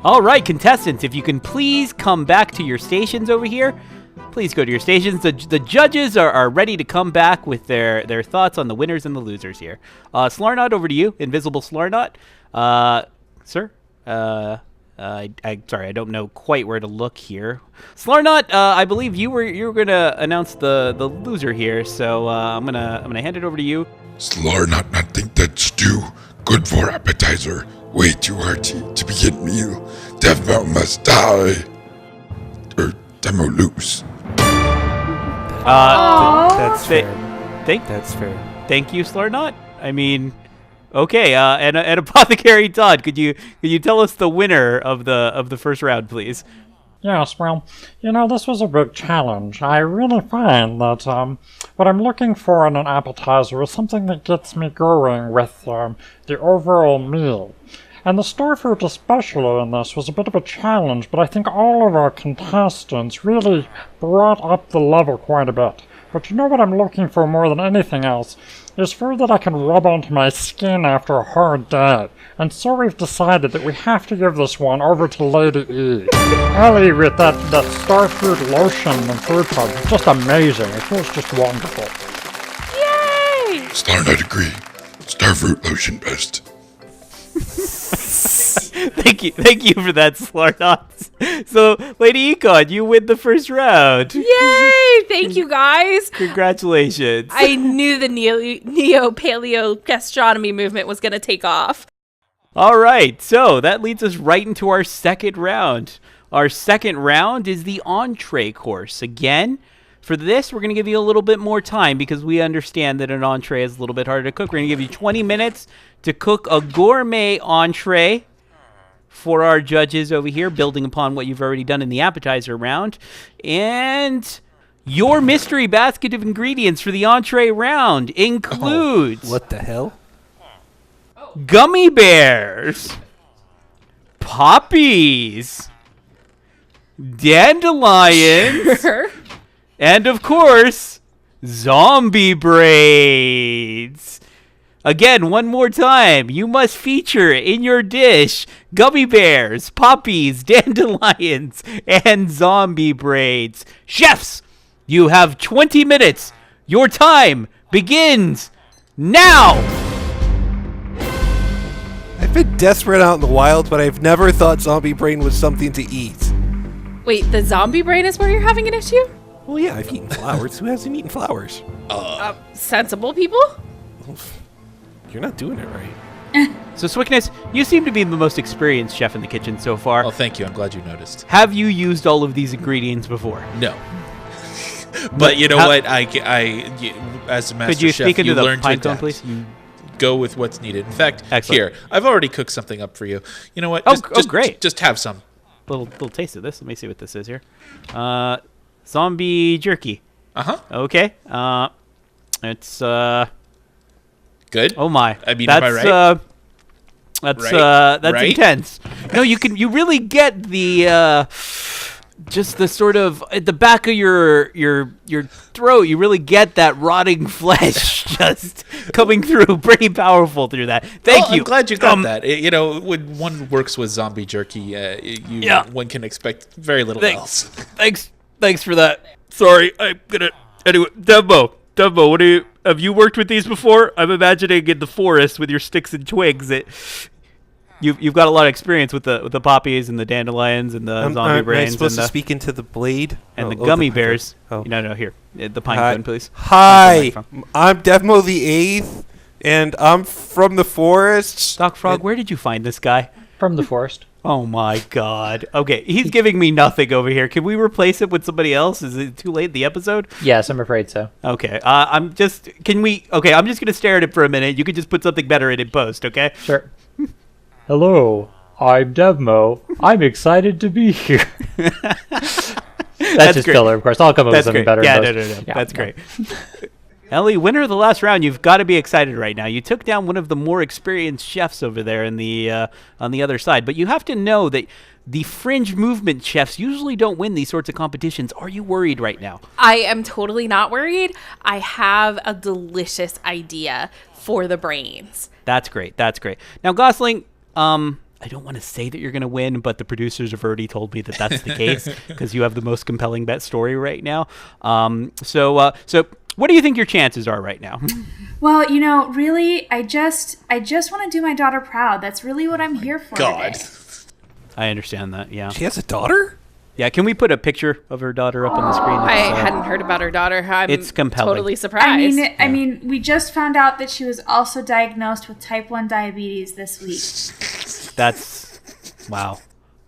All right, contestants, if you can please come back to your stations over here. Please go to your stations. The judges are ready to come back with their thoughts on the winners and the losers here. Slarnot, over to you. Invisible Slarnot. Sir? I'm sorry, I don't know quite where to look here. Slarnot, I believe you were gonna announce the loser here, so I'm gonna hand it over to you. Slarnot not think that stew good for appetizer. Way too hearty to begin meal. Devmo must die. Or Devmo lose. That's fair. That's fair. Thank you, Slarnot. I mean, okay. And Apothecary Todd, could you tell us the winner of the first round, please? Yes, well, this was a big challenge. I really find that what I'm looking for in an appetizer is something that gets me going with the overall meal. And the starfruit especially in this was a bit of a challenge, but I think all of our contestants really brought up the level quite a bit. But you know what I'm looking for more than anything else is food that I can rub onto my skin after a hard day. And so we've decided that we have to give this one over to Lady E. Ellie with that starfruit lotion and fruit punch is just amazing. It feels just wonderful. Yay! Slarnot agree. Starfruit lotion best. Thank you for that, Slarnot. So, Lady Econ, you win the first round. Yay! Thank you, guys. Congratulations. I knew the neo-paleo gastronomy movement was going to take off. All right, so that leads us right into our second round. Our second round is the entree course. Again, for this, we're going to give you a little bit more time because we understand that an entree is a little bit harder to cook. We're going to give you 20 minutes to cook a gourmet entree for our judges over here, building upon what you've already done in the appetizer round. And your mystery basket of ingredients for the entree round includes... What the hell? Gummy bears, poppies, dandelions, and of course, zombie braids. Again, one more time, you must feature in your dish gummy bears, poppies, dandelions, and zombie braids. Chefs, you have 20 minutes. Your time begins now. I've been desperate out in the wild, but I've never thought zombie brain was something to eat. Wait, the zombie brain is where you're having an issue? Well, yeah, I've eaten flowers. Who hasn't eaten flowers? Sensible people? You're not doing it right. So, Swickness, you seem to be the most experienced chef in the kitchen so far. Oh, thank you. I'm glad you noticed. Have you used all of these ingredients before? No. But you know what? I as a master could you chef, speak into you the learn to pine cone, adapt. please? Go with what's needed. In fact, Excellent. here, I've already cooked something up for you. You know what? Great. Just have some. Little taste of this. Let me see what this is here. Zombie jerky. Uh-huh. Okay. It's good. Oh my. I mean, am I right? That's Right? intense. No, you really get the just the sort of at the back of your throat. You really get that rotting flesh just coming through, pretty powerful through that. Thank you. I'm glad you got that. When one works with zombie jerky, one can expect very little else. Thanks for that. Sorry, I'm gonna anyway. Devmo, have you worked with these before? I'm imagining in the forest with your sticks and twigs that you've got a lot of experience with the poppies and the dandelions and the zombie brains. Am I supposed to speak into the blade? And the gummy bears. Oh. No, here. The pine cone, please. Hi, I'm Devmo the 8th, and I'm from the forest. Doc Frog, where did you find this guy? From the forest. Oh my god. Okay, he's giving me nothing over here. Can we replace it with somebody else? Is it too late in the episode? Yes, I'm afraid so. Okay. I'm just going to stare at it for a minute. You can just put something better in post, okay? Sure. Hello, I'm Devmo. I'm excited to be here. That's just great. filler, of course. I'll come up with something better. Yeah, in no. post. Yeah, That's great. Ellie, winner of the last round, you've got to be excited right now. You took down one of the more experienced chefs over there in the on the other side, but you have to know that the fringe movement chefs usually don't win these sorts of competitions. Are you worried right now? I am totally not worried. I have a delicious idea for the brains. That's great. Now, Gosling, I don't want to say that you're going to win, but the producers have already told me that that's the case because you have the most compelling bet story right now. So what do you think your chances are right now? Well, really, I just want to do my daughter proud. That's really what I'm here for. God. Today. I understand that. Yeah. She has a daughter? Yeah. Can we put a picture of her daughter up on the screen? I hadn't heard about her daughter. It's compelling. Totally surprised. I mean, we just found out that she was also diagnosed with type 1 diabetes this week. That's wow.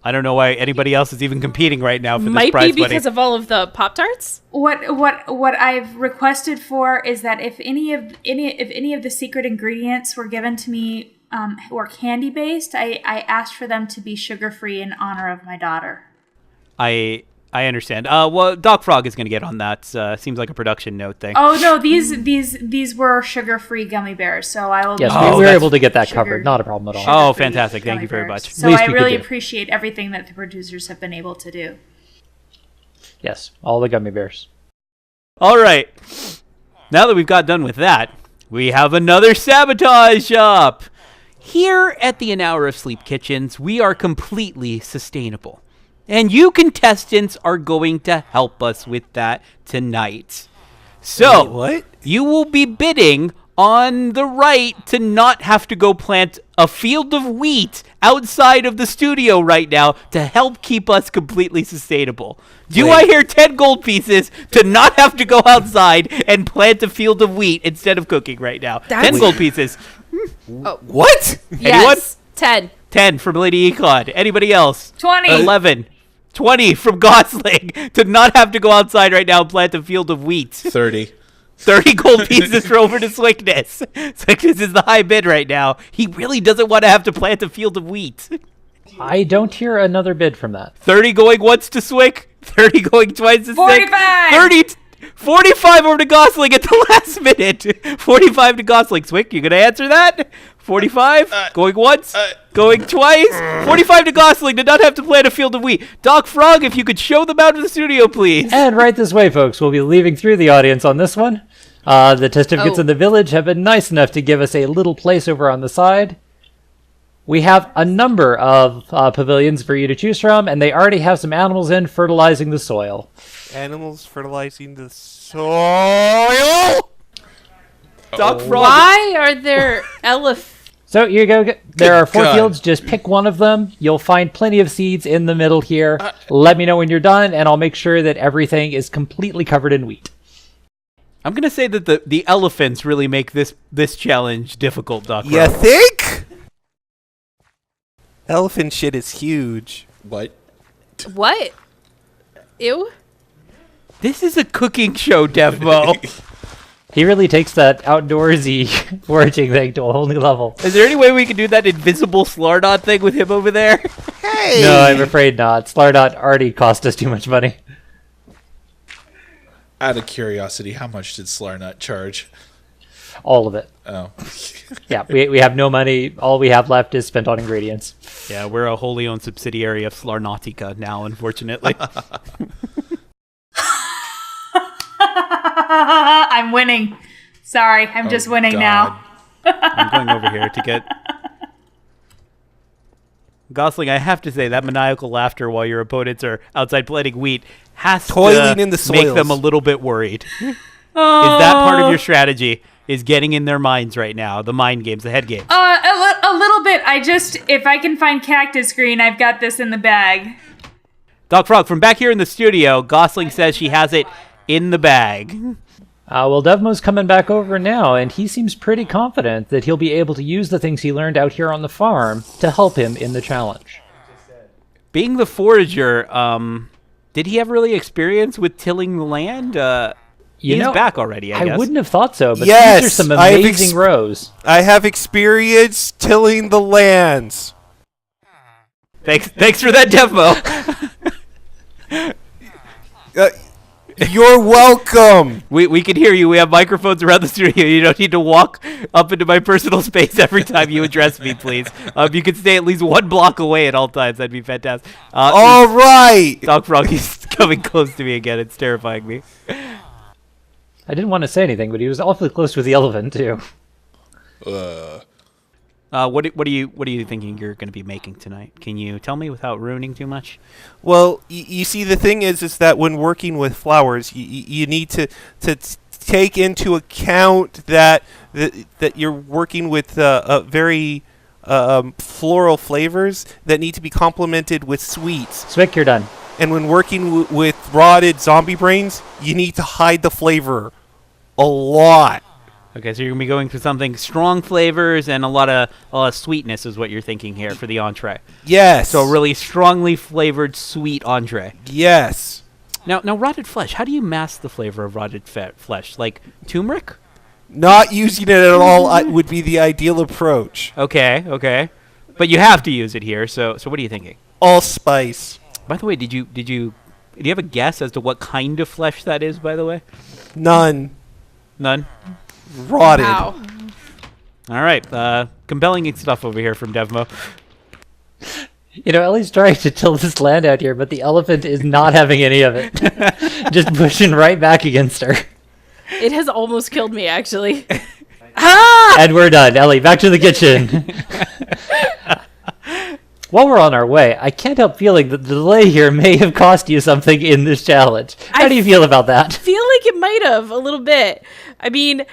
I don't know why anybody else is even competing right now for this Might prize be money. because of all of the Pop-Tarts? What I've requested for is that if any of the secret ingredients were given to me or candy based, I asked for them to be sugar free in honor of my daughter. I understand. Well, Doc Frog is going to get on that. Seems like a production note thing. Oh no, these were sugar free gummy bears, so I will. Yes, be we were able to get that sugar- covered. Not a problem at all. Oh, sugar-free fantastic. Thank gummy you very bears. much. So Least I we really could do. appreciate everything that the producers have been able to do. Yes, all the gummy bears. All right. Now that we've got done with that, we have another sabotage up. Here at the An Hour of Sleep Kitchens, we are completely sustainable. And you contestants are going to help us with that tonight. So, What? you will be bidding on the right to not have to go plant a field of wheat outside of the studio right now to help keep us completely sustainable. Do I hear 10 gold pieces to not have to go outside and plant a field of wheat instead of cooking right now? 10 gold pieces. What? Anyone? Yes. 10. 10 from Lady Econ. Anybody else? 20. 11. 20 from Gosling to not have to go outside right now and plant a field of wheat. 30. 30 gold pieces for over to Swickness. Swickness is the high bid right now. He really doesn't want to have to plant a field of wheat. I don't hear another bid from that. 30 going once to Swick. 30 going twice to Swick. 45! 45 over to Gosling at the last minute. 45 to Gosling. Swick, you gonna answer that? 45? Going once? Going twice? 45 to Gosling to not have to plant a field of wheat. Doc Frog, if you could show them out of the studio, please. And right this way, folks. We'll be leaving through the audience on this one. The testificates in the village have been nice enough to give us a little place over on the side. We have a number of pavilions for you to choose from, and they already have some animals in fertilizing the soil. Animals fertilizing the soil? Doc Frog. Why are there elephants? So you go. There are 4 God. fields. Just pick one of them. You'll find plenty of seeds in the middle here. Let me know when you're done, and I'll make sure that everything is completely covered in wheat. I'm gonna say that the elephants really make this challenge difficult, Doc You Frog. think? Elephant shit is huge. What? What? Ew. This is a cooking show, Devmo. He really takes that outdoorsy foraging thing to a whole new level. Is there any way we can do that invisible Slarnot thing with him over there? Hey! No, I'm afraid not. Slardot already cost us too much money. Out of curiosity, how much did Slarnut charge? All of it. Oh. Yeah, we have no money. All we have left is spent on ingredients. Yeah, we're a wholly owned subsidiary of Slarnautica now, unfortunately. I'm winning. Sorry, I'm just winning now. I'm going over here to get... Gosling, I have to say, that maniacal laughter while your opponents are outside planting wheat has Toiling to in the make soils. them a little bit worried. Is that part of your strategy? Is getting in their minds right now, the mind games, the head games? A little bit. If I can find cactus green, I've got this in the bag. Doc Frog, from back here in the studio, Gosling says she has it in the bag. Well, Devmo's coming back over now, and he seems pretty confident that he'll be able to use the things he learned out here on the farm to help him in the challenge. Being the forager, did he have really experience with tilling the land? He's back already, I guess. I wouldn't have thought so, but Yes, these are some I have amazing rows. I have experience tilling the lands. Thanks for that, Devmo. You're welcome. We can hear you. We have microphones around the studio. You don't need to walk up into my personal space every time you address me, please. You can stay at least 1 block away at all times. That'd be fantastic. All right. Doc Froggy's coming close to me again. It's terrifying me. I didn't want to say anything, but he was awfully close with the elephant, too. What are you thinking you're going to be making tonight? Can you tell me without ruining too much? Well, you see, the thing is that when working with flowers, you need to take into account that you're working with a very floral flavors that need to be complemented with sweets. Swick, you're done. And when working with rotted zombie brains, you need to hide the flavor a lot. Okay, so you're going to be going for something strong flavors and a lot of sweetness is what you're thinking here for the entree. Yes. So a really strongly flavored sweet entree. Yes. Now rotted flesh. How do you mask the flavor of rotted flesh? Like turmeric? Not using it at all would be the ideal approach. Okay. But you have to use it here. So what are you thinking? Allspice. By the way, do you have a guess as to what kind of flesh that is? By the way, None. Rotted. Wow. All right. Compelling stuff over here from Devmo. Ellie's trying to tilt this land out here, but the elephant is not having any of it. Just pushing right back against her. It has almost killed me, actually. And we're done. Ellie, back to the kitchen. While we're on our way, I can't help feeling that the delay here may have cost you something in this challenge. How do you feel about that? I feel like it might have a little bit. I mean,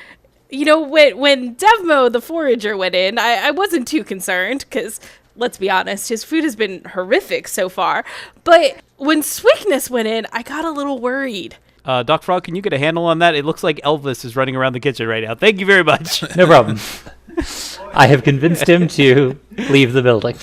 when Devmo the forager went in, I wasn't too concerned because, let's be honest, his food has been horrific so far. But when Swickness went in, I got a little worried. Doc Frog, can you get a handle on that? It looks like Elvis is running around the kitchen right now. Thank you very much. No problem. I have convinced him to leave the building.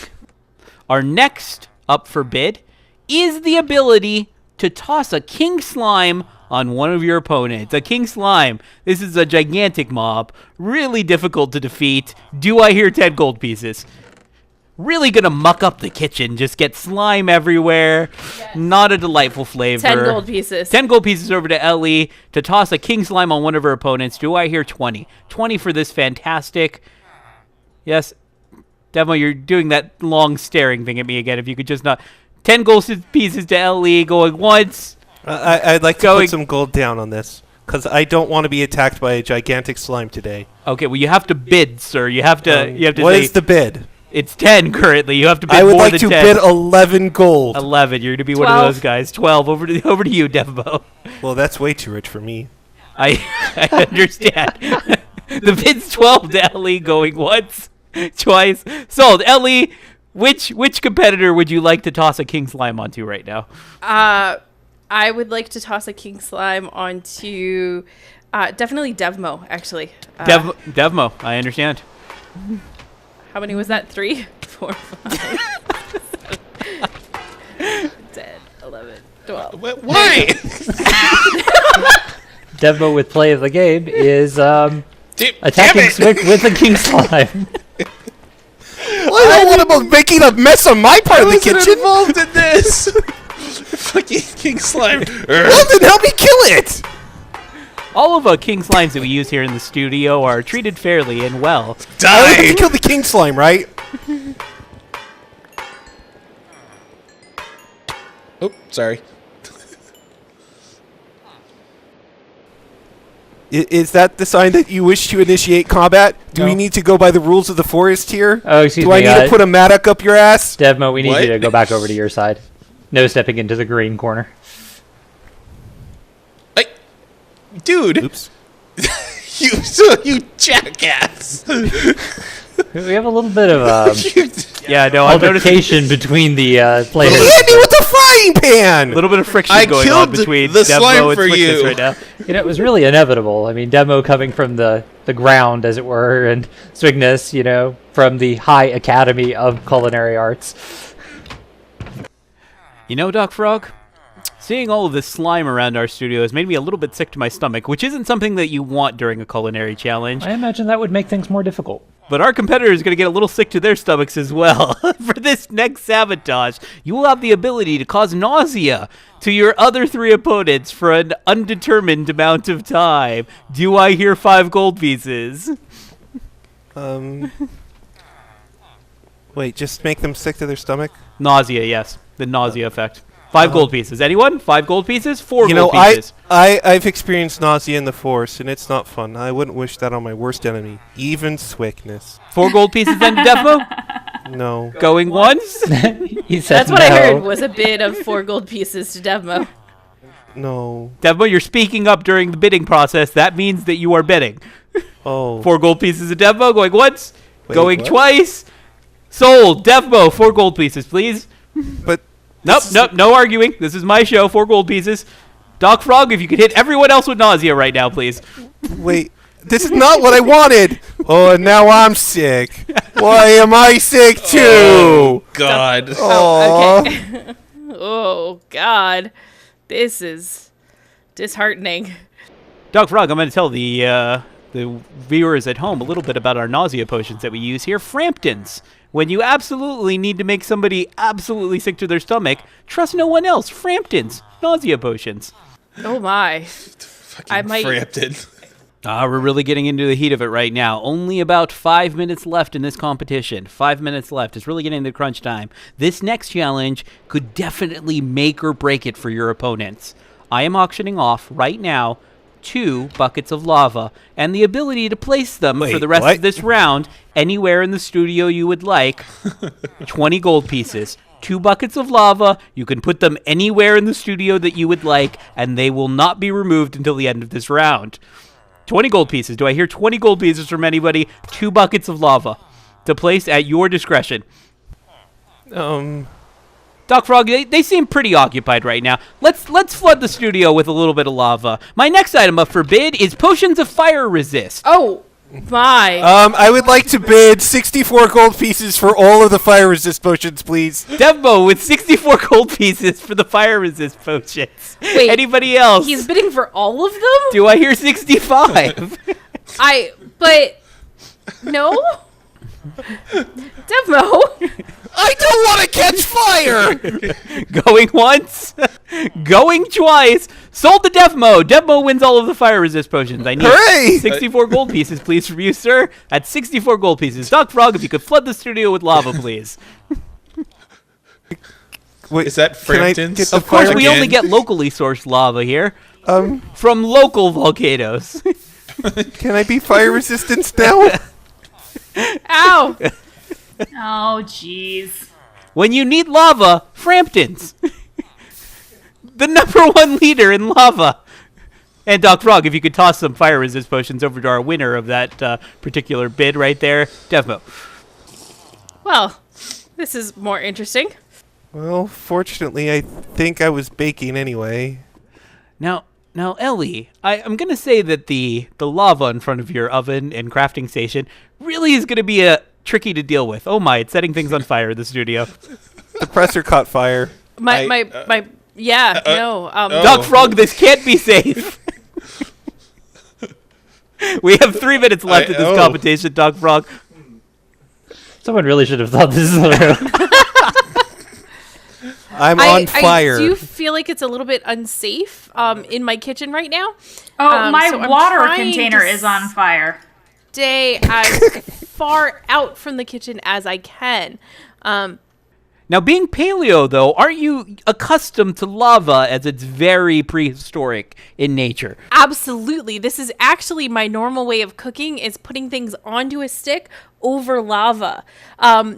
Our next up for bid is the ability to toss a king slime on one of your opponents. A king slime. This is a gigantic mob. Really difficult to defeat. Do I hear 10 gold pieces? Really gonna muck up the kitchen. Just get slime everywhere. Yes. Not a delightful flavor. 10 gold pieces. 10 gold pieces over to Ellie to toss a king slime on one of her opponents. Do I hear 20? 20 for this fantastic. Yes. Devmo, you're doing that long staring thing at me again. If you could just not. 10 gold pieces to Ellie going once. I'd like to put some gold down on this, because I don't want to be attacked by a gigantic slime today. Okay, well, you have to bid, sir. You have to What say, is the bid? It's 10 currently. You have to bid I would more like than to 10. bid 11 gold. 11. You're going to be 12. one of those guys. 12. Over to you, Devmo. Well, that's way too rich for me. I understand. The bid's 12 to Ellie going once, twice. Sold. Ellie, which competitor would you like to toss a king slime onto right now? I would like to toss a king slime onto definitely Devmo, actually. Devmo, I understand. How many was that? 3, 4, 5, 7, 10, 11, 12. Why? Devmo with play of the game is attacking it. Swick with a king slime. I don't want to making a mess on my part of the kitchen. Involved in this. Fucking king slime. Well, then help me kill it. All of the king slimes that we use here in the studio are treated fairly and well. I have to kill the king slime, right? Oh, sorry. Is that the sign that you wish to initiate combat? Do we need to go by the rules of the forest here? Oh, excuse Do me. I need to put a mattock up your ass? Devmo, we need What? you to go back over to your side. No stepping into the green corner. Dude. Oops. You jackass. We have a little bit of Yeah, no, I've noticed altercation between the players. Hit me with the frying pan! a little bit of friction I going on killed between the slime Devmo and for Swickness you. right now. It was really inevitable. I mean, Devmo coming from the ground, as it were, and Swigness, from the high academy of culinary arts. Doc Frog, seeing all of this slime around our studio has made me a little bit sick to my stomach, which isn't something that you want during a culinary challenge. I imagine that would make things more difficult. But our competitor is going to get a little sick to their stomachs as well. For this next sabotage, you will have the ability to cause nausea to your other 3 opponents for an undetermined amount of time. Do I hear 5 gold pieces? Wait, just make them sick to their stomach? Nausea, yes. The nausea effect. 5 gold pieces. Anyone? 5 gold pieces? 4 You gold know, pieces. I've experienced nausea in the Force, and it's not fun. I wouldn't wish that on my worst enemy, even Swickness. 4 gold pieces then, Devmo? No. Going once? He said That's what no. I heard was a bid of 4 gold pieces to Devmo. No. Devmo, you're speaking up during the bidding process. That means that you are bidding. Oh. 4 gold pieces of Devmo. Going once. Wait, going what? twice. Sold. Devmo, 4 gold pieces, please. But Nope, no arguing. This is my show. 4 gold pieces. Doc Frog, if you could hit everyone else with nausea right now, please. wait, this is not what I wanted. Oh, and now I'm sick. Why am I sick too? God. Oh. Okay. Oh, God. This is disheartening. Doc Frog, I'm going to tell the viewers at home a little bit about our nausea potions that we use here. Framptons. When you absolutely need to make somebody absolutely sick to their stomach, trust no one else. Framptons. Nausea potions. Oh, my. I might... Frampton. We're really getting into the heat of it right now. Only about 5 minutes left in this competition. 5 minutes left. It's really getting to crunch time. This next challenge could definitely make or break it for your opponents. I am auctioning off right now 2 buckets of lava and the ability to place them for the rest of this round anywhere in the studio you would like. 20 gold pieces. 2 buckets of lava. You can put them anywhere in the studio that you would like, and they will not be removed until the end of this round. 20 gold pieces. Do I hear 20 gold pieces from anybody? 2 buckets of lava to place at your discretion. Doc Frog, they seem pretty occupied right now. Let's flood the studio with a little bit of lava. My next item up for bid is potions of fire resist. Oh, my. I would like to bid 64 gold pieces for all of the fire resist potions, please. Devmo with 64 gold pieces for the fire resist potions. Wait, anybody else? He's bidding for all of them? Do I hear 65? But, no? Devmo? I don't want to catch fire! Going once, going twice. Sold to Devmo. Devmo wins all of the fire resist potions. I need Hooray! 64 gold pieces, please, from you, sir. That's 64 gold pieces. Doc Frog, if you could flood the studio with lava, please. Wait, Is that can I Frampton's? get the Of course, fire we again? only get locally sourced lava here. From local volcanoes. Can I be fire resistant now? Ow. Oh, jeez. When you need lava, Framptons. The #1 leader in lava. And Doc Frog, if you could toss some fire resist potions over to our winner of that particular bid right there, Devmo. Well, this is more interesting. Well, fortunately, I think I was baking anyway. Now, Ellie, I'm going to say that the lava in front of your oven and crafting station really is going to be tricky to deal with. Oh my, it's setting things on fire in the studio. The presser caught fire. No. Doc Frog, this can't be safe. We have 3 minutes left in this competition, Doc Frog. Someone really should have thought this through. I'm on fire. I do feel like it's a little bit unsafe in my kitchen right now. Oh, my so I'm water trying container to is on fire. Stay as far out from the kitchen as I can. Now, being paleo, though, aren't you accustomed to lava as it's very prehistoric in nature? Absolutely. This is actually my normal way of cooking, is putting things onto a stick over lava.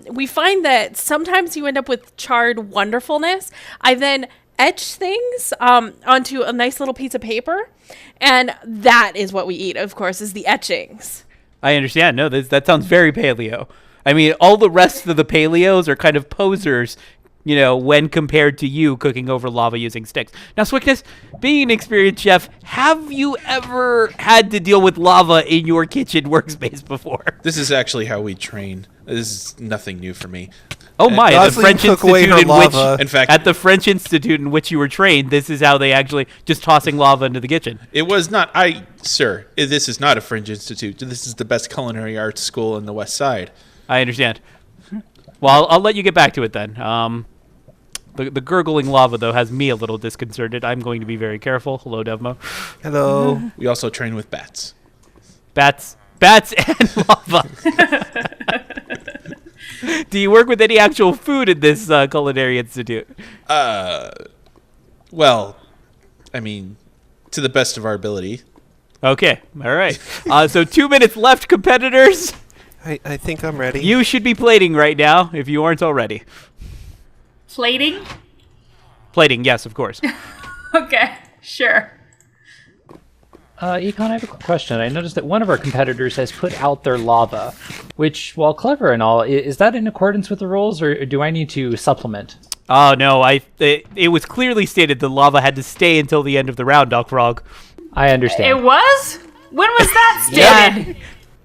We find that sometimes you end up with charred wonderfulness. I then etch things onto a nice little piece of paper, and that is what we eat, of course, is the etchings. I understand. No, that sounds very paleo. I mean, all the rest of the paleos are kind of posers, when compared to you cooking over lava using sticks. Now, Swickness, being an experienced chef, have you ever had to deal with lava in your kitchen workspace before? This is actually how we train. This is nothing new for me. Oh my! At the Gosling French took away institute her lava. In fact, at the French institute in which you were trained, this is how they actually just tossing lava into the kitchen. it was not. Sir, this is not a French institute. This is the best culinary arts school in the West Side. I understand. Well, I'll let you get back to it then. The gurgling lava, though, has me a little disconcerted. I'm going to be very careful. Hello, Devmo. Hello. We also train with bats. Bats and lava. Do you work with any actual food in this culinary institute? Well, I mean, to the best of our ability. Okay, all right. So 2 minutes left, competitors. I think I'm ready. You should be plating right now if you aren't already. Plating? Plating, yes, of course. Okay, sure. Econ, I have a quick question. I noticed that one of our competitors has put out their lava, which, while clever and all, is that in accordance with the rules, or do I need to supplement? Oh, no, it was clearly stated the lava had to stay until the end of the round, Doc Frog. I understand. It was? When was that stated?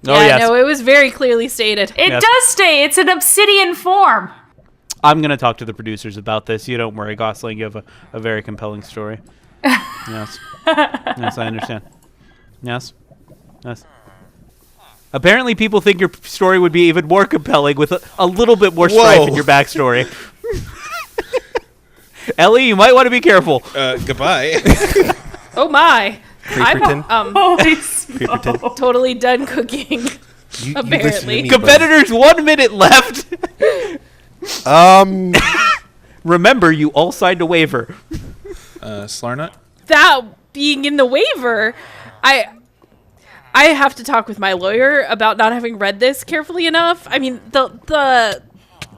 Oh, yes. No, it was very clearly stated. It does stay. It's an obsidian form. I'm going to talk to the producers about this. You don't worry, Gosling. You have a very compelling story. Yes. Yes, I understand. Yes. Yes. Apparently, people think your story would be even more compelling with a little bit more strife in your backstory. Ellie, you might want to be careful. Goodbye. Oh my! Creeperton. Holy smokes. Creeperton. Totally done cooking. You Apparently. listen to me, Competitors, 1 minute left. bud. Remember, you all signed a waiver. Slarnut? That being in the waiver, I have to talk with my lawyer about not having read this carefully enough. I mean, the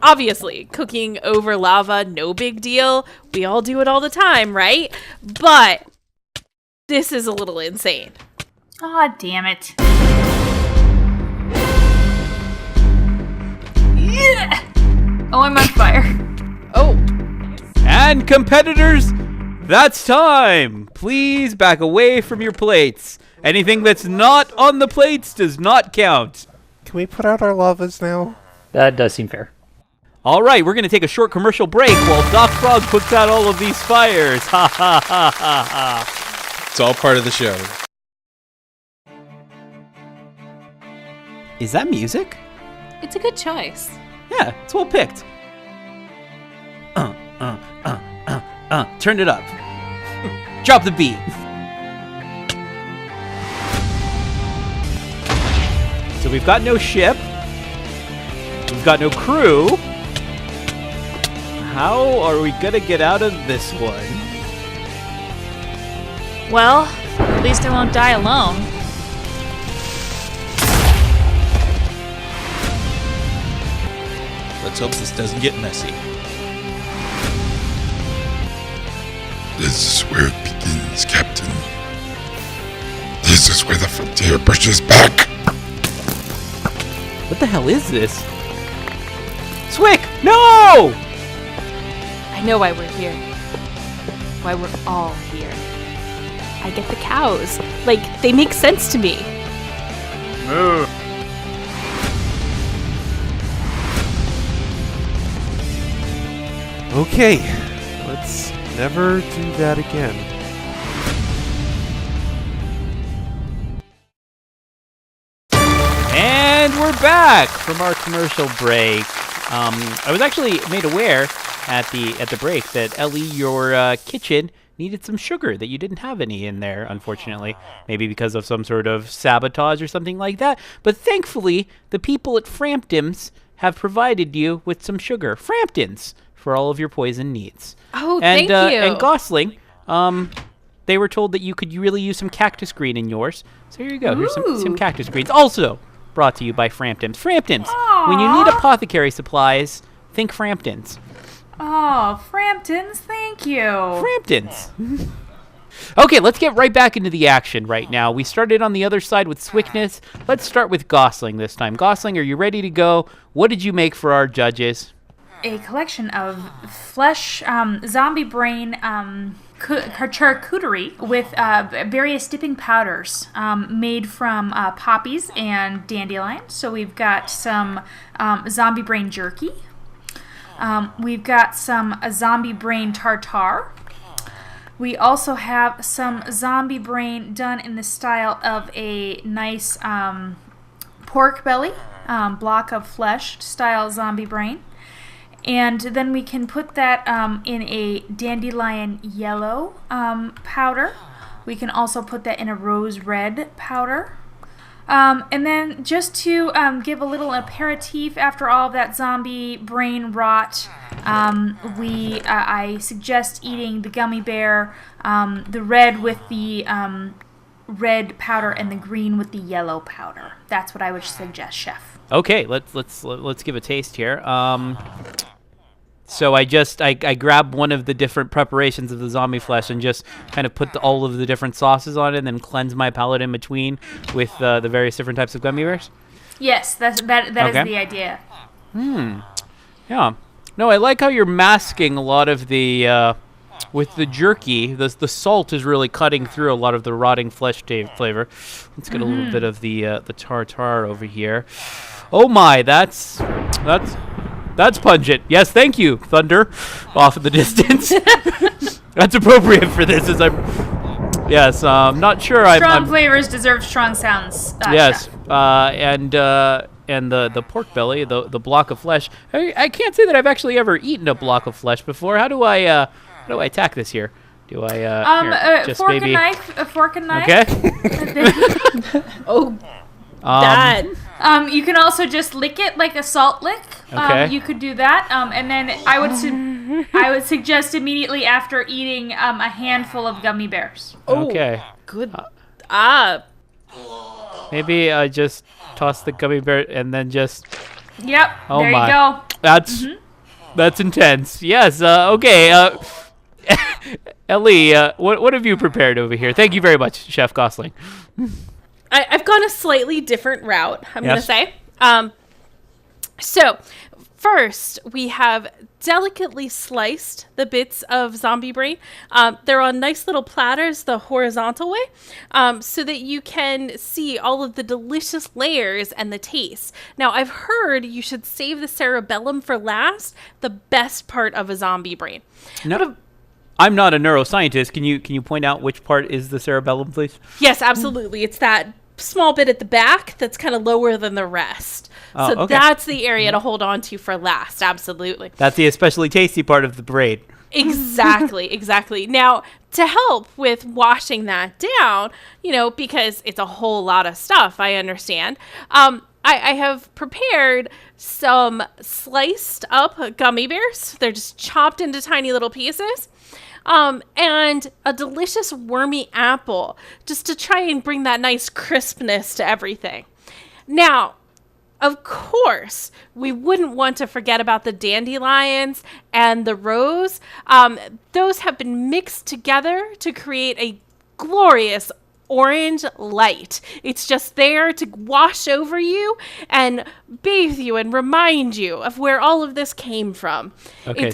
obviously cooking over lava, no big deal. We all do it all the time, right? But this is a little insane. Aw, damn it. Yeah. Oh, I'm on fire. Oh, And competitors, that's time. Please back away from your plates. Anything that's not on the plates does not count. Can we put out our lavas now? That does seem fair. All right, we're going to take a short commercial break while Doc Frog puts out all of these fires. Ha ha ha ha ha. It's all part of the show. Is that music? it's a good choice. Yeah, it's well picked. Turn it up. Drop the beat. So we've got no ship. We've got no crew. How are we gonna get out of this one? Well, at least I won't die alone. Let's hope this doesn't get messy. This is where it begins, Captain. This is where the frontier pushes back. What the hell is this? Swick! No! I know why we're here. Why we're all here. I get the cows. Like, they make sense to me. Okay, let's never do that again. And we're back from our commercial break. I was actually made aware at the break that Ellie, your kitchen needed some sugar, that you didn't have any in there, unfortunately. Maybe because of some sort of sabotage or something like that. But thankfully, the people at Frampton's have provided you with some sugar. Frampton's, for all of your poison needs. Oh, And, thank you. and Gosling, they were told that you could really use some cactus green in yours. So here you go. Here's some Ooh. cactus greens. Also brought to you by Frampton's. Frampton's. When you need apothecary supplies, think Frampton's. Oh, Framptons, thank you. Frampton's. Okay, let's get right back into the action right now. We started on the other side with Swickness. Let's start with Gosling this time. Gosling, are you ready to go? What did you make for our judges? A collection of flesh, zombie brain, charcuterie with various dipping powders made from poppies and dandelion. So we've got some zombie brain jerky. We've got some zombie brain tartare. We also have some zombie brain done in the style of a nice pork belly, block of flesh style zombie brain. And then we can put that in a dandelion yellow powder. We can also put that in a rose red powder. And then just to give a little aperitif after all of that zombie brain rot, I suggest eating the gummy bear, the red with the red powder and the green with the yellow powder. That's what I would suggest, Chef. Okay, let's give a taste here. So I grab one of the different preparations of the zombie flesh and just kind of put all of the different sauces on it, and then cleanse my palate in between with the various different types of gummy bears. Yes, that is the idea. Yeah. No, I like how you're masking a lot of the with the jerky. The salt is really cutting through a lot of the rotting flesh flavor. Let's get a little bit of the tartare over here. Oh my, that's pungent. Yes, thank you, Thunder, off in the distance. That's appropriate for this. I'm not sure. Strong flavors deserve strong sounds. Yes, Chef. and the pork belly, the block of flesh. I can't say that I've actually ever eaten a block of flesh before. How do I attack this here? Do I just fork maybe and knife? A fork and knife. Okay. Oh, that. You can also just lick it like a salt lick. Okay. You could do that. And then I would suggest immediately after eating a handful of gummy bears. Okay. Good. Maybe I just toss the gummy bear and then just. Yep. Oh there my. you go. That's intense. Yes. Okay. Ellie, what have you prepared over here? Thank you very much, Chef Gosling. I've gone a slightly different route, I'm going to Yes. say. So, first, we have delicately sliced the bits of zombie brain. They're on nice little platters the horizontal way, so that you can see all of the delicious layers and the taste. Now, I've heard you should save the cerebellum for last, the best part of a zombie brain. No. I'm not a neuroscientist. Can you point out which part is the cerebellum, please? Yes, absolutely. It's that small bit at the back that's kind of lower than the rest. Oh, So okay. that's the area to hold on to for last. Absolutely. That's the especially tasty part of the braid. Exactly. Now, to help with washing that down, because it's a whole lot of stuff, I understand. I have prepared some sliced up gummy bears. They're just chopped into tiny little pieces. And a delicious wormy apple, just to try and bring that nice crispness to everything. Now, of course, we wouldn't want to forget about the dandelions and the rose. Those have been mixed together to create a glorious orange light. It's just there to wash over you and bathe you and remind you of where all of this came from. Okay,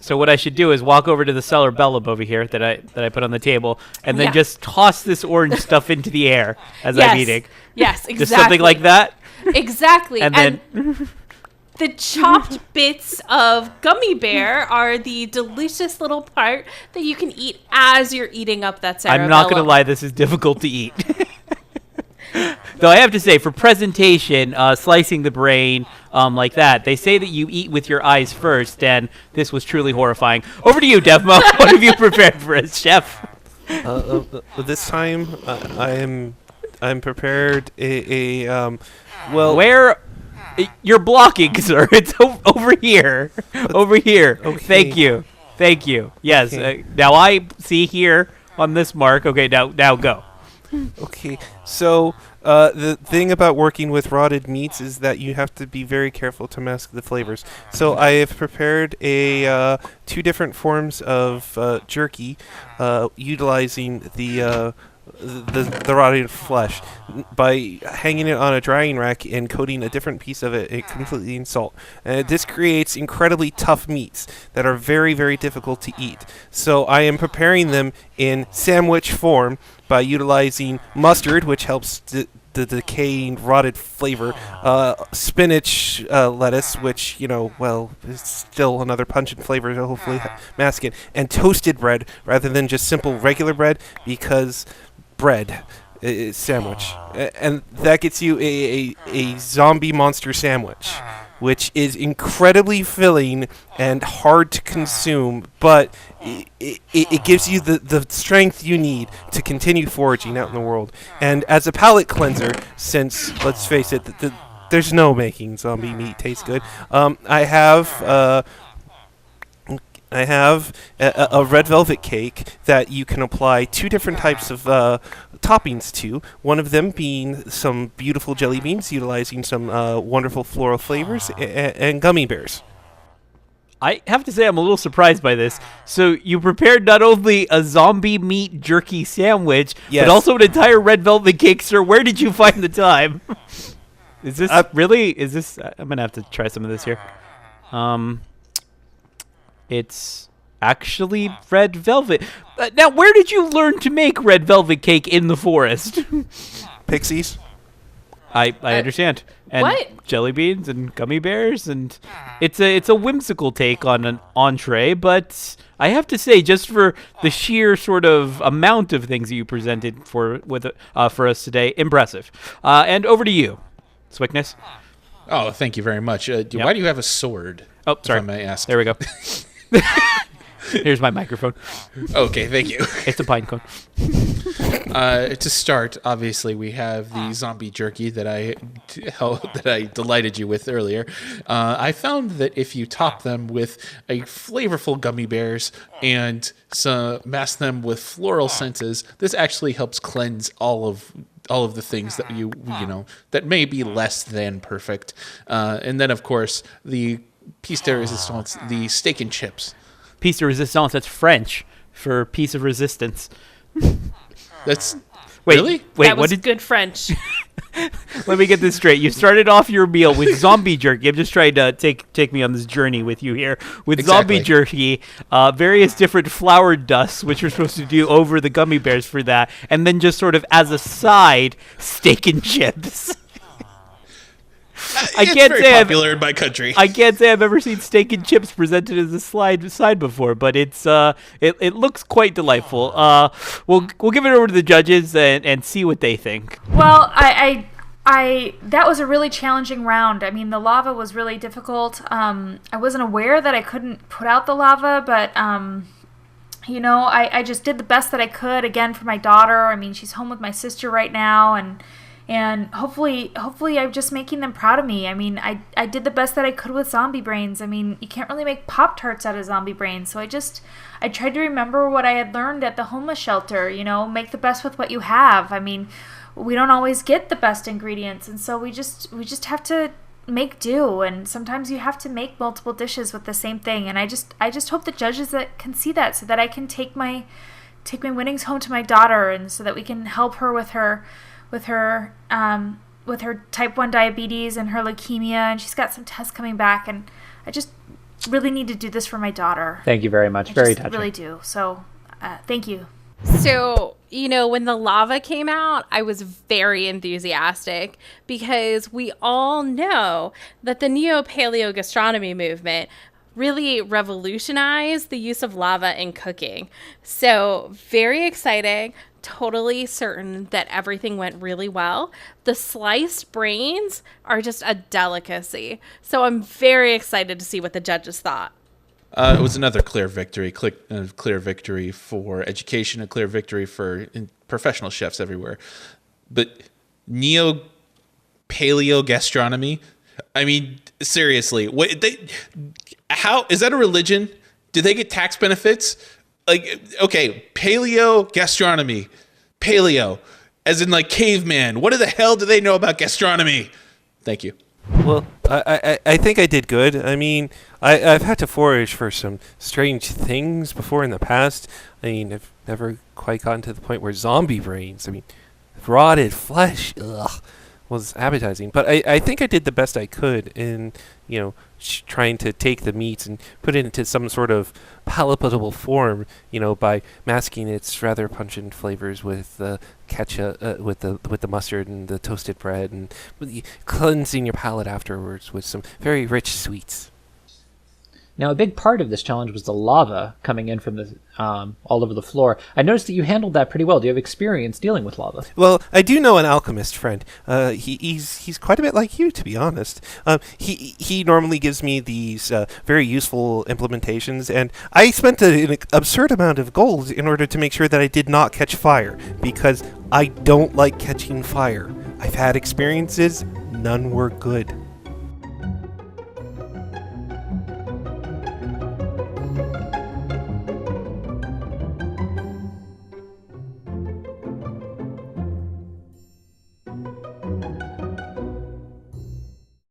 so what I should do is walk over to the cerebellum over here that I put on the table, and then just toss this orange stuff into the air as I'm eating. Yes, exactly. Just something like that. Exactly. And then the chopped bits of gummy bear are the delicious little part that you can eat as you're eating up that cerebellum. I'm not going to lie, this is difficult to eat. Though I have to say, for presentation, slicing the brain like that, they say that you eat with your eyes first, and this was truly horrifying. Over to you, Devmo. What have you prepared for us, Chef? This time, I'm prepared Where? You're blocking, sir. It's over here. Over here. Okay. Thank you. Yes. Okay. Now I see here on this mark. Okay, now go. Okay, so the thing about working with rotted meats is that you have to be very careful to mask the flavors. So I have prepared two different forms of jerky, utilizing the rotted flesh by hanging it on a drying rack and coating a different piece of it completely in salt. This creates incredibly tough meats that are very, very difficult to eat. So I am preparing them in sandwich form by utilizing mustard, which helps the decaying rotted flavor, spinach lettuce, which, is still another pungent flavor to hopefully mask it, and toasted bread rather than just simple regular bread, because bread is sandwich. And that gets you a zombie monster sandwich. which is incredibly filling and hard to consume, but it gives you the strength you need to continue foraging out in the world. And as a palate cleanser, since, let's face it, there's no making zombie meat taste good, I have a red velvet cake that you can apply 2 different types of toppings to, one of them being some beautiful jelly beans utilizing some wonderful floral flavors, and gummy bears. I have to say I'm a little surprised by this. So you prepared not only a zombie meat jerky sandwich, Yes. but also an entire red velvet cake, sir. Where did you find the time? Is this really? Is this? I'm gonna have to try some of this here. It's actually red velvet. Now, where did you learn to make red velvet cake in the forest? Pixies? I understand. And what? jelly beans and gummy bears, and it's a whimsical take on an entree, but I have to say, just for the sheer sort of amount of things that you presented for us today, impressive. And over to you, Swickness. Oh, thank you very much. Why do you have a sword? Oh, sorry. If I may ask. There we go. Here's my microphone. Okay, thank you. It's a pine cone. To start, obviously, we have the zombie jerky that I delighted you with earlier. I found that if you top them with a flavorful gummy bears and mask them with floral senses, this actually helps cleanse all of the things that you know that may be less than perfect. And then, of course, the piece de resistance, the steak and chips. Piece de resistance, that's French for piece of resistance. That's Wait, really? Wait, That was what did good French. Let me get this straight. You started off your meal with zombie jerky. I'm just trying to take me on this journey with you here. With zombie jerky, various different flour dusts, which you're supposed to do over the gummy bears for that, and then just sort of as a side, steak and chips. It's very popular in my country. I can't say I've ever seen steak and chips presented as a side before, but it's it looks quite delightful. We'll give it over to the judges and see what they think. Well, I that was a really challenging round. I mean, the lava was really difficult. I wasn't aware that I couldn't put out the lava, but I just did the best that I could, again, for my daughter. I mean, she's home with my sister right now, and hopefully I'm just making them proud of me. I mean, I did the best that I could with zombie brains. I mean, you can't really make Pop-Tarts out of zombie brains, so I tried to remember what I had learned at the homeless shelter, make the best with what you have. I mean, we don't always get the best ingredients, and so we just have to make do, and sometimes you have to make multiple dishes with the same thing, and I just hope the judges that can see that, so that I can take my winnings home to my daughter, and so that we can help her with her type 1 diabetes and her leukemia, and she's got some tests coming back, and I just really need to do this for my daughter. Thank you very much. Very touching. I really do. So, thank you. So, when the lava came out, I was very enthusiastic because we all know that the neo-paleo gastronomy movement really revolutionized the use of lava in cooking. So, very exciting. Totally certain that everything went really well. The sliced brains are just a delicacy. So I'm very excited to see what the judges thought. It was another clear victory. Clear victory for education, a clear victory for professional chefs everywhere. But neo-paleo gastronomy, I mean, seriously, how is that a religion? Do they get tax benefits? Like, okay, paleo gastronomy, paleo, as in like caveman. What the hell do they know about gastronomy? Thank you. Well, I think I did good. I mean, I've had to forage for some strange things before in the past. I mean, I've never quite gotten to the point where zombie brains, I mean, rotted flesh, was appetizing. But I think I did the best I could in, trying to take the meats and put it into some sort of palatable form, by masking its rather pungent flavors with the ketchup, with the mustard and the toasted bread, and cleansing your palate afterwards with some very rich sweets. Now, a big part of this challenge was the lava coming in from the all over the floor. I noticed that you handled that pretty well. Do you have experience dealing with lava? Well, I do know an alchemist friend. He's quite a bit like you, to be honest. He normally gives me these very useful implementations, and I spent an absurd amount of gold in order to make sure that I did not catch fire, because I don't like catching fire. I've had experiences, none were good.